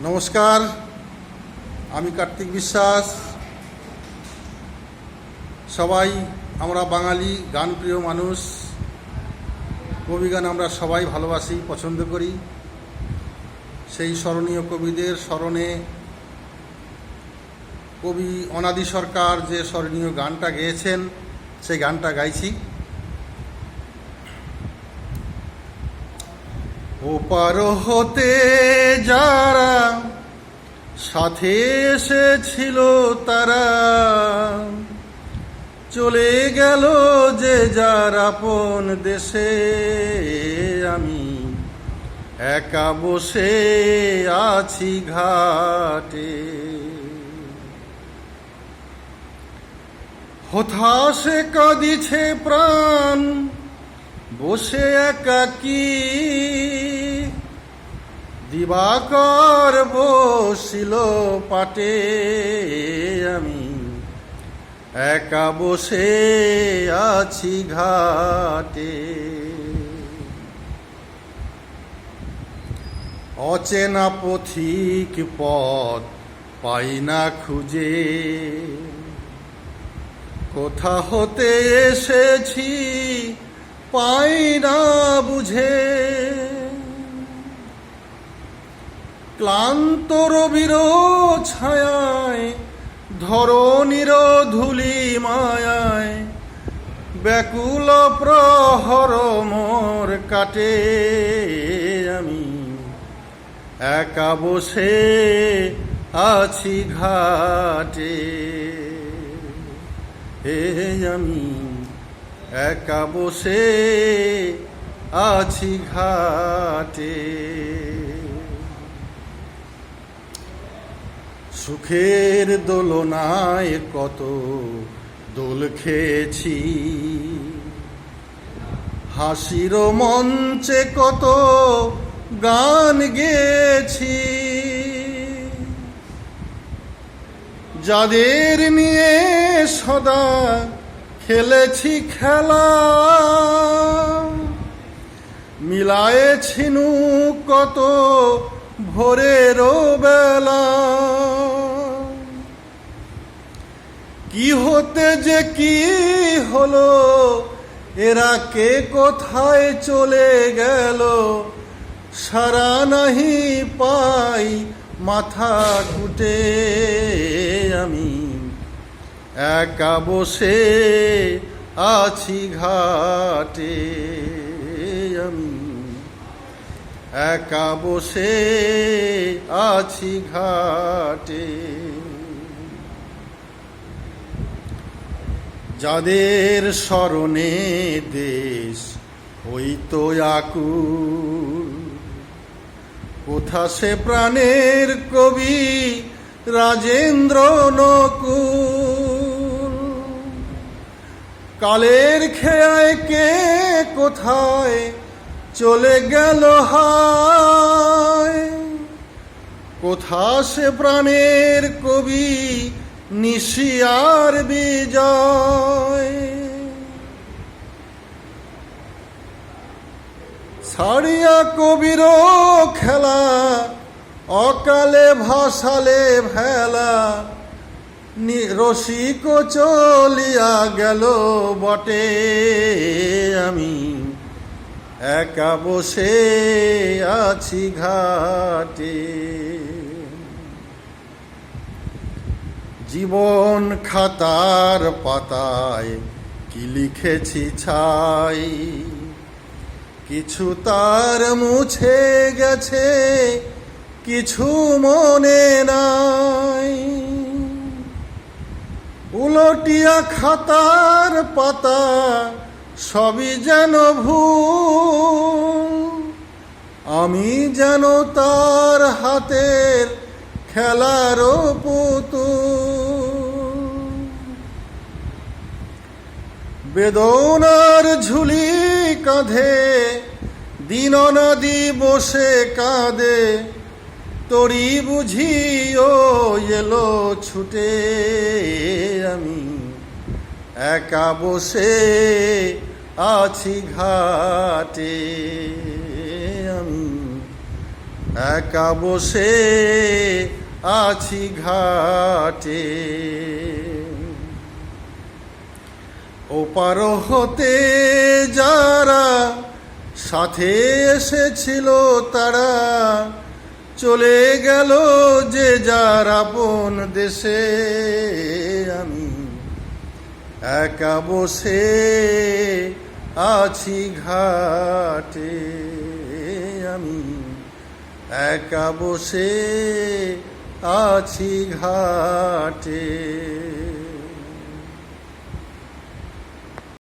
নমস্কার, আমি কার্তিক বিশ্বাস। সবাই আমরা বাঙালি গানপ্রিয় মানুষ, কবিগান আমরা সবাই ভালোবাসি, পছন্দ করি। সেই স্মরণীয় কবিদের স্মরণে কবি অনাদি সরকার যে স্মরণীয় গানটা গেয়েছেন সেই গানটা গাইছি। ওপার হতে যারা সাথে এসেছিল তারা চলে গেল যে যার আপন দেশে, আমি একা বসে আছি ঘাটে। হতাশে কাঁদিছে প্রাণ বসে একাকী, দিবাকর বসিল পাটে, আমি একা বসে আছি ঘাটে। অচেনা পথিক পথ পাই না খুঁজে, কোথা হতে এসেছি পাই না বুঝে। ক্লান্ত রবির ছায়ায় ধরণীর ধূলি মায়ায় ব্যাকুল প্রহর মোর কাটে, আমি একা বসে আছি ঘাটে। আমি একা বসে আছি ঘাটে। সুখের দোলনায় কত দোল খেয়েছি, হাসির মঞ্চে কত গান গেয়েছি। যাদের নিয়ে সদা খেলেছি খেলা, মিলায়েছিনু কত ভোরের বেলা। কি হতে যে কি হলো, এরা কে কোথায় চলে গেল, সারা নাহি পাই মাথা কুটে। আমি একা বসে আছি ঘাটে, আমি একা বসে আছি ঘাটে। যাদের স্মরণে দেশ হইতো আকুল, কোথা সে প্রাণের কবি রাজেন্দ্র নকুল। কালের খেয়ায় কে কোথায় চলে গেল হায়, কোথা সে প্রাণের কবি নিশিয়ার বিজয়। ছাড়িয়া কবির খেলা অকালে ভাসালে ভেলা, রসিক চলিয়া গেল বটে, আমি একা বসে আছি ঘাটে। জীবন খাতার পাতায় কি লিখেছি ছাই, কিছু তার মুছে গেছে কিছু মনে নাই। উলটিয়া খাতার পাতা সবই যেন ভুল, আমি যেন তার হাতের খেলার পুতুল। বেদনার ঝুলি কাঁধে দিন নদী বসে কাঁদে, তরি বুঝিও এলো ছুটে। আমি একা বসে আছি ঘাটে, আমি একা বসে আছি ঘাটে, ওপার হতে যারা সাথে এসেছিল তারা চলে গেল যে যার আপন দেশে। আমি একা বসে আছি ঘাটে, আমি একা বসে আছি ঘাটে।